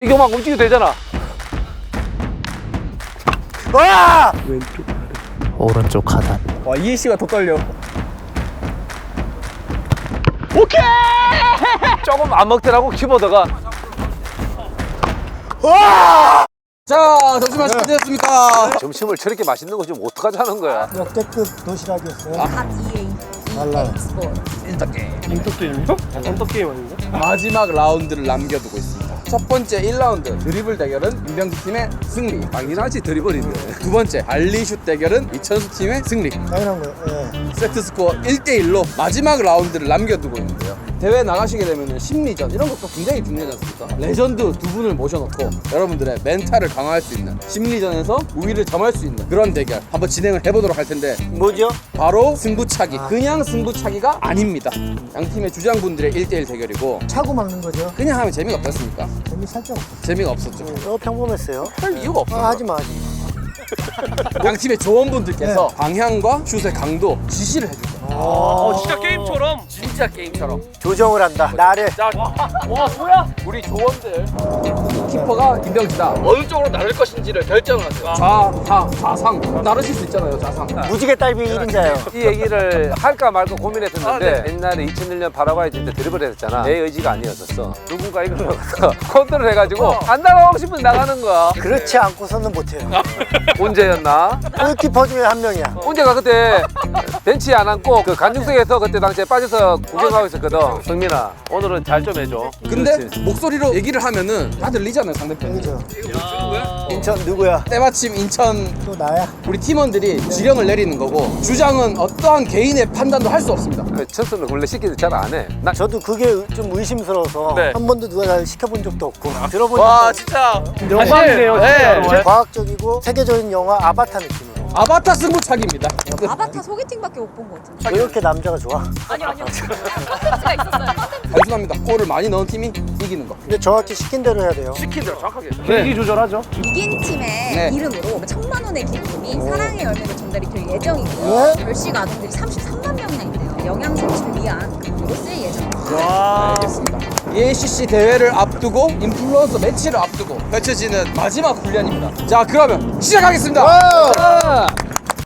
이거 막 움직여도 되잖아. 와! 왼쪽 아래. 오른쪽 하단. 와, EAC가 더 떨려. 오케이! 조금 안 먹더라고, 키보드가. 와! 자, 점심 맛있게 드셨습니까? 점심을 저렇게 맛있는 거 좀 어떡하자는 거야. 역대급 도시락이었어요. 달라요. 인터게임이요? 인터게임 아닌가? 마지막 라운드를 남겨두고 있습니다. 첫 번째 1라운드 드리블 대결은 임병수 팀의 승리. 당연하지, 드리블인데. 두 번째 알리슛 대결은 이천수 팀의 승리. 당연한 거예요. 예. 세트 스코어 1대1로 마지막 라운드를 남겨두고 있는데요. 대회 나가시게 되면 심리전 이런 것도 굉장히 중요하지 않습니까? 레전드 두 분을 모셔놓고 여러분들의 멘탈을 강화할 수 있는, 심리전에서 우위를 점할 수 있는 그런 대결 한번 진행을 해보도록 할 텐데, 뭐죠? 바로 승부차기. 그냥 승부차기가 아닙니다. 양 팀의 주장분들의 1대1 대결이고, 차고 막는 거죠. 그냥 하면 재미가 없었습니까? 재미 살짝 없어. 재미가 없었죠. 평범했어요. 할 이유가 없어요. 하지 마, 하지 양 팀의 조원분들께서 방향과 슛의 강도 지시를 해주죠. 진짜 게임처럼. 진짜 게임처럼. 조정을 한다. 나를. 와, 뭐야? 우리 조원들. 키퍼가 김병지다. 어느 쪽으로 나를 것인지를 결정을 하세요. 좌상 나르실 수 있잖아요. 좌상. 무지개 딸비 1인자예요. 이 얘기를 할까 말까 고민했었는데 옛날에 2001년 파라과이전 때 드리블 했었잖아. 내 의지가 아니었었어. 누군가 이걸 넣어서 컨트롤 해가지고 안 나가고 싶으면 나가는 거야. 그렇지 않고서는 못해요. 언제였나? 골키퍼 중에 한 명이야. 언제가 그때 벤치에 안 앉고 그 간중석에서 그때 당시에 빠져서 구경하고 있었거든. 성민아, 오늘은 잘 좀 해줘. 근데 그렇지. 목소리로 얘기를 하면은 다 들리잖아요, 상대편. 여기죠. 인천 누구야? 때마침 인천 또 나야. 우리 팀원들이 지령을 내리는 거고, 주장은 어떠한 개인의 판단도 할 수 없습니다. 그 첫수는 원래 시키는 잘 안 해. 나 저도 그게 좀 의심스러워서 네. 한 번도 누가 날 시켜본 적도 없고 들어본 와, 적도 진짜 영광이네요, 네. 과학적이고 세계적인 영화 아바타 느낌으로. 아바타 승부차기입니다. 아바타 소개팅밖에 못 본 것 같은데. 왜 이렇게 남자가 좋아? 아니요. 컨텐츠가 있었어요. 단순합니다. 골을 많이 넣은 팀이 이기는 거. 근데 정확히 시킨 대로 해야 돼요. 시킨 대로 정확하게. 네. 조절하죠. 이긴 팀의 네. 이름으로 1,000만 원의 기금이 사랑의 열매로 전달이 될 예정이고요. 네? 결식 아동들이 33만 명이나 있대요. 영양 섭취를 위한 금으로 쓸 예정입니다. 알겠습니다. EACC 대회를 앞두고 인플루언서 매치를 앞두고 펼쳐지는 마지막 훈련입니다. 자, 그러면 시작하겠습니다. 와우!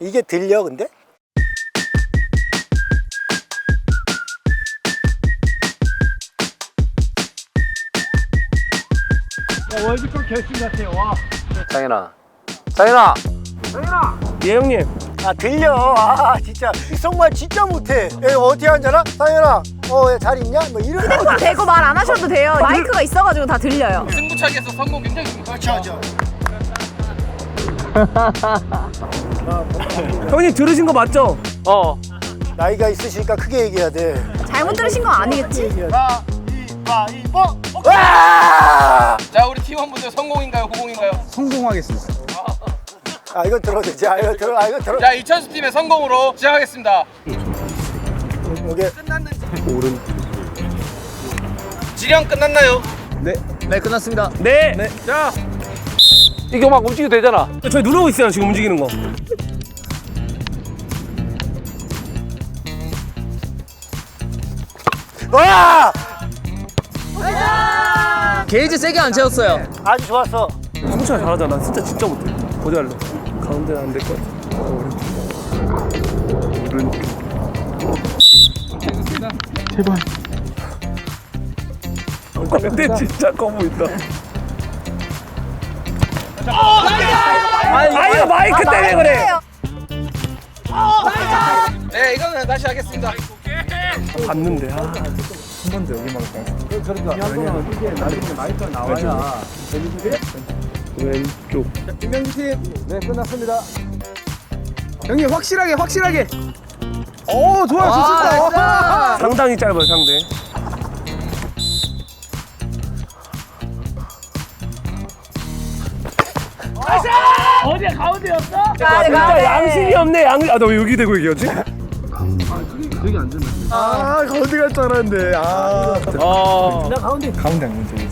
이게 들려 근데? 월드컵 결승 같아요. 와. 장인아. 장인아. 예, 형님. 아 들려. 아 진짜 정말 진짜 못해. 얘 어디 앉아라? 상현아. 잘 있냐? 뭐 이런 거. 대고 말 안 하셔도 돼요. 마이크가 있어가지고 다 들려요. 승부차기에서 성공 굉장히 중요하죠. 그렇죠. 형님 들으신 거 맞죠? 나이가 있으시니까 크게 얘기해야 돼. 잘못 들으신 건 아니겠지? 가위바위보. 자, 우리 팀원분들 성공인가요, 고공인가요? 성공하겠습니다. 아 이건 들어도 되지. 아 이거 들어. 아 이거 들어. 자, 이천수 팀의 성공으로 시작하겠습니다. 이게 지령 끝났나요? 네, 끝났습니다. 네. 자, 이거 막 움직여도 되잖아. 저희 누르고 있어요, 지금 움직이는 거. 와! 게이지 세게 안 채웠어요. 아주 좋았어. 승부차 잘하잖아. 나 진짜 못해. 어디 할래? 가운데는 안 될 것 같아. 오른쪽. 제발. 근데 진짜 거부 있다. 이거 마이크 때문에 그래. 네, 이거는 다시 하겠습니다. 봤는데 한 번 더 여기만 가. 그러니까 나중에 마이크가 나와야 왼쪽. 김명지 팀. 네, 끝났습니다. 형님 확실하게. 오, 좋아요, 좋습니다. 상당히 짧아요, 상대. 어디야, 가운데였어? 진짜 양심이 없네. 나 왜 여기 대고 얘기하지? 여기 앉았나? 가운데 갈 줄 알았는데. 나 가운데 앉는 줄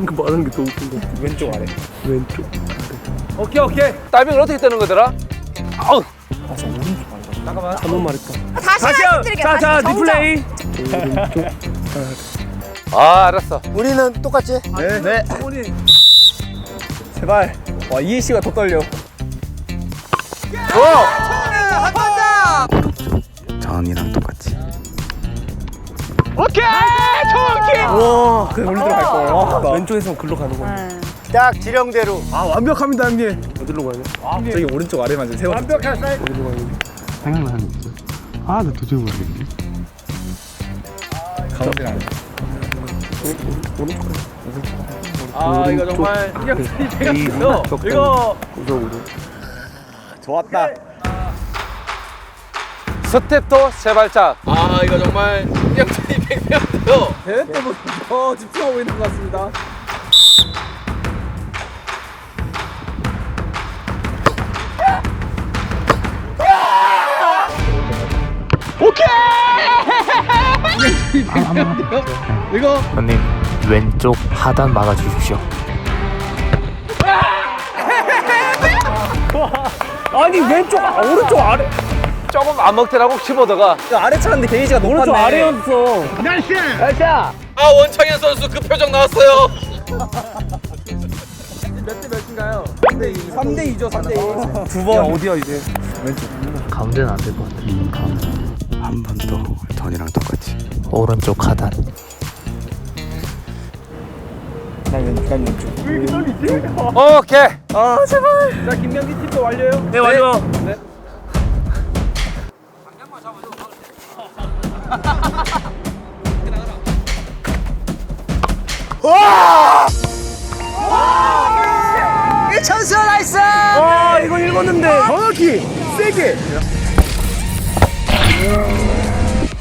그 말하는 게 더 웃긴 거. 왼쪽 아래. 왼쪽 아래. 오케이. 다이빙을 어떻게 뜨는 거더라? 아우. 잠깐만. 잘못 말했다. 다시 말씀드릴게요. 자, 다시 정정. 리플레이. 오른쪽 아래. 아, 알았어. 우리는 똑같지? 네. 제발. 와, 이해 씨가 더 떨려. 전이랑 똑같이. 와, 그냥 올리 들어갈 걸. 왼쪽에서 글로 가는 거. 딱 지령대로. 아, 완벽합니다, 형님. 어디로 가야 돼? 저기 오른쪽 아래만 좀 세워. 완벽한 사이즈. 생각나는 거 있죠? 아, 나 도저히 모르겠네. 가운데 안 돼. 아, 이거 정말 신경 쓰이 되겠어. 이거 좋았다. 스텝도 세 발짝. 아 이거 정말 신경 쓰이 100명이요. 대회 때보다 더 집중하고 있는 것 같습니다. 이거 형님 왼쪽 하단 막아주십시오. 아니, 왼쪽, 오른쪽 아래. 조금 안 먹더라고, 키보드가. 아래 차는데 게이지가 높았네. 오른쪽 아래였어. 아 원창현 선수 그 표정 나왔어요. 몇 대 몇인가요? 3대 2죠 3대 2. 두 번. 어디야, 이제? 가운데는 안 될 것 같아. 가운데. 한 번 더 전이랑 똑같이. 오른쪽 하단. 오케이. 아, 제발. 자, 김명기 팀도 완료요? 네, 완료. 네. 찬스 나이스. 와, 이거 읽었는데. 정확히, 세게.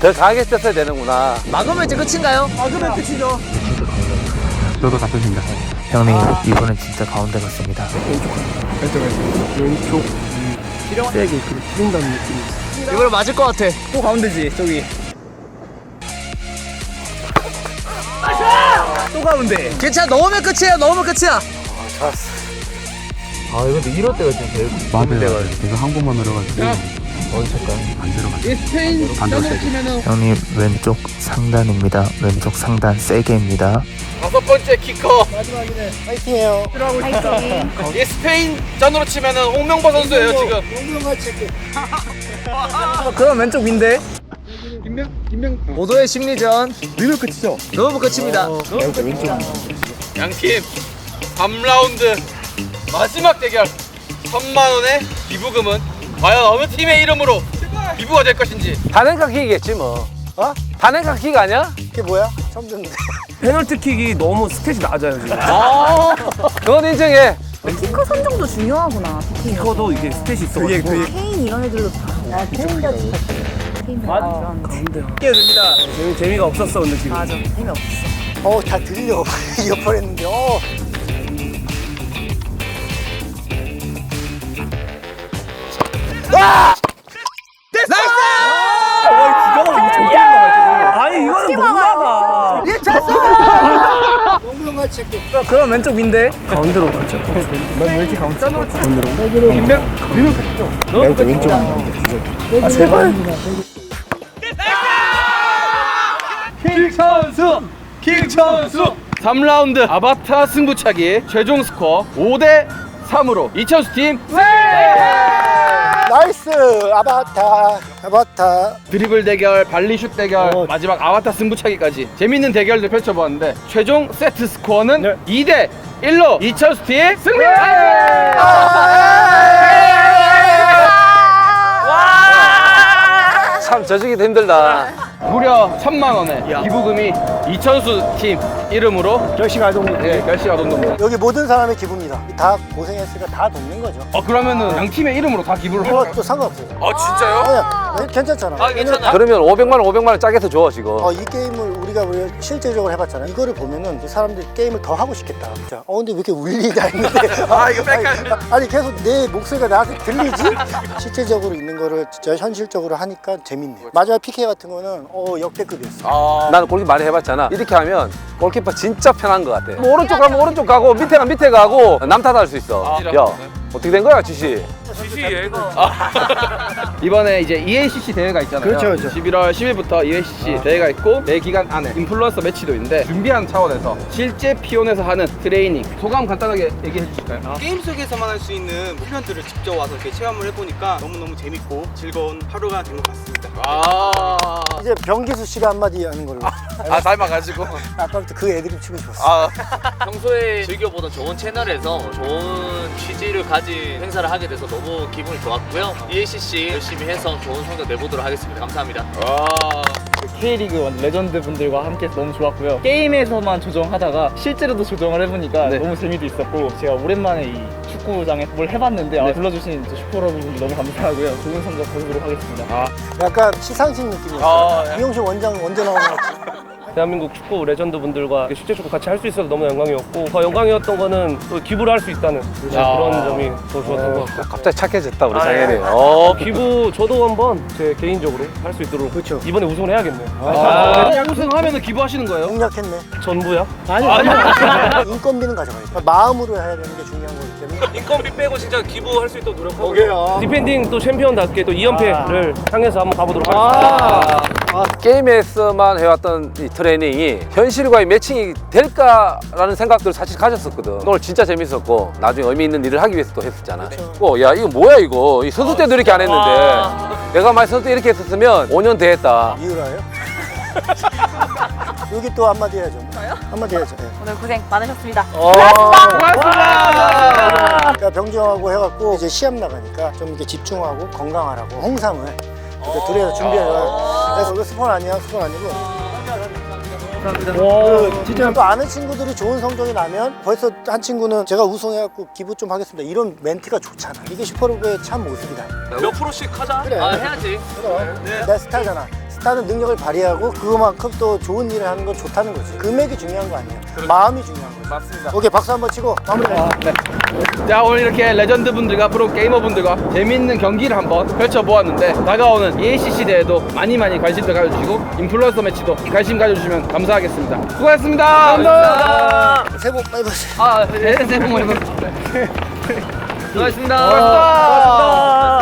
더 강하게 쳤어야 되는구나. 막으면 이제 끝인가요? 막으면 끝이죠. 너도 같은 생각. 형님 이번엔 진짜 가운데 갔습니다. 이걸 맞을 것 같아. 또 가운데지, 저기. 또 가운데. 괜찮아. 넣으면 끝이에요. 넣으면 끝이야. 아 근데 이럴 때가 좀 제일 맞아요. 계속 한 번만 들어가지고. 안 들어가죠. 스페인 반대로 세게. 치면은 형님 왼쪽 상단입니다. 왼쪽 상단 세게입니다. 5번째 키커. 파이팅해요. 이 스페인 전으로 치면은 홍명보 선수예요 지금. 용병아 체크. 그럼 왼쪽 민대. 모두의 심리전. 넣으면 끝이죠. 넣으면 끝입니다. 양팀 3라운드 마지막 대결. 3만 원의 기부금은 과연 어느 팀의 이름으로 기부가 될 것인지. 단행각킥이겠지 뭐. 어? 단행각킥 아니야? 이게 뭐야? 처음 듣는데. 페널티킥이 너무 스탯이 낮아요, 지금. 그건 인정해. 키커 선정도 중요하구나. 비키니. 키커도 이게 스탯이 있어가지고. 케인 이런 애들도 다. 케인 같이. 케인 깨야 됩니다. 재미가 없었어, 근데 지금. 맞아. 재미없어. 다 들려. 이어폰 했는데. 아니, 이거는 못 막아. 용병아 체크. 그럼 왼쪽 민대. 가운데로 가죠. 난왜 이렇게 가운데로? 가운데로. 왼쪽. 아, 제발. 킹천수 3라운드 아바타 승부차기 최종 스코어 5대 3으로 이천수 팀 나이스. 아바타. 드리블 대결, 발리슛 대결, 마지막 아바타 승부차기까지 재밌는 대결들 펼쳐보았는데 최종 세트 스코어는 2대 1로 이천수 팀 승리! 참 져주기도 힘들다. 무려 3만 원의 기부금이 이천수 팀 이름으로 결식아동. 네, 결식아동동물. 여기 모든 사람의 기부입니다. 다 고생했으니까 다 돕는 거죠. 그러면은 양 팀의 이름으로 다 기부를 할까요? 그것도 상관없어요. 진짜요? 괜찮잖아. 그러면 500만 원 짜게서 줘 지금. 이 게임을 우리가 실제적으로 해봤잖아. 이거를 보면은 이 사람들이 게임을 더 하고 싶겠다. 진짜. 근데 왜 이렇게 울리냐 했는데. 이거 뺄까요? 아니 계속 내 목소리가 나한테 들리지? 실제적으로 있는 거를 진짜 현실적으로 하니까 재밌네. 마지막 PK 같은 거는 역대급이었어. 나는 골키퍼 많이 해봤잖아. 이렇게 하면 골키퍼 진짜 편한 것 같아. 뭐 오른쪽 가면 오른쪽 가고 밑에 가면 밑에 가고 남 탓할 수 있어. 야 어떻게 된 거야 지시? 이번에 이제 EACC 대회가 있잖아요. 그렇죠, 그렇죠. 11월 10일부터 EACC 대회가 있고 내 기간 안에 인플루언서 매치도 있는데 준비하는 차원에서 실제 피온에서 하는 트레이닝 소감 간단하게 얘기해 주실까요? 게임 속에서만 할 수 있는 훈련들을 직접 와서 이렇게 체험을 해보니까 너무너무 재밌고 즐거운 하루가 된 것 같습니다. 이제 병기수 씨가 한마디 하는 걸로. 아 닮아가지고. 아까부터 그 애드립 치고 싶었어. 평소에 즐겨보던 좋은 채널에서 좋은 취지를 가진 행사를 하게 돼서 너무 기분이 좋았고요. EACC 열심히 해서 좋은 성적 내보도록 하겠습니다. 감사합니다. K리그 레전드 분들과 함께 너무 좋았고요. 게임에서만 조정하다가 실제로도 조정을 해보니까 네. 너무 재미도 있었고 제가 오랜만에 이 축구장에 뭘 해봤는데 불러주신 슈퍼 여러분들 너무 감사하고요. 좋은 성적 거두도록 하겠습니다. 약간 시상식 느낌이었어. 이용식 원장 언제 나오나. 대한민국 축구 레전드 분들과 실제 축구 같이 할 수 있어서 너무 영광이었고 더 영광이었던 거는 또 기부를 할 수 있다는 그런 점이 더 좋았던 것 같아요. 갑자기 착해졌다 우리 장현이. 기부 저도 한번 제 개인적으로 할 수 있도록 그렇죠. 이번에 우승을 해야겠네요. 우승하면 기부하시는 거예요? 공략했네. 전부야? 아니. 인건비는 가져가야 돼. 마음으로 해야 되는 게 중요한 거기 때문에. 인건비 빼고 진짜 기부할 수 있도록 노력하고 디펜딩 또 챔피언답게 또 2연패를 향해서 한번 가보도록 하겠습니다. 게임에서만 해왔던 이 트레이닝이 현실과의 매칭이 될까라는 생각들을 사실 가졌었거든. 오늘 진짜 재밌었고 나중에 의미 있는 일을 하기 위해서 또 했었잖아. 야 이거 뭐야 이거. 이 선수 때도 이렇게 안 했는데 내가 만약 선수 때 이렇게 했었으면 5년 돼 했다. 이유라요? 여기 또 한마디 해야죠. 저요? 한마디 해야죠. 네. 오늘 고생 많으셨습니다. 그러니까 병정하고 해갖고 이제 시합 나가니까 좀 이렇게 집중하고 건강하라고 홍삼을 이렇게 둘이서 준비해요. 그래서 이거 스폰 아니야? 스폰 아니고. 진짜 또 아는 친구들이 좋은 성적이 나면 벌써 한 친구는 제가 우승해갖고 기부 좀 하겠습니다. 이런 멘트가 좋잖아. 이게 슈퍼로그의 참 모습이다. 몇 프로씩 하자. 그래. 해야지. 그럼 내 스타잖아. 스타는 능력을 발휘하고 그거만큼 또 좋은 일을 하는 건 좋다는 거지. 금액이 중요한 거 아니야. 마음이 중요한 거지. 맞습니다. 오케이, 박수 한번 치고 마무리해. 자 오늘 이렇게 레전드 분들과 프로 게이머 분들과 재밌는 경기를 한번 펼쳐보았는데 다가오는 EACC 대회도 많이 관심을 가져주시고 인플루언서 매치도 관심 가져주시면 감사하겠습니다. 수고하셨습니다. 감사합니다. 새해 복 많이 받으세요. 새해 복 많이 받으세요. 수고하셨습니다.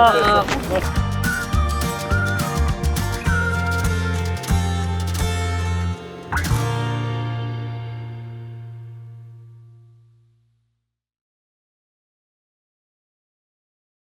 수고하셨습니다.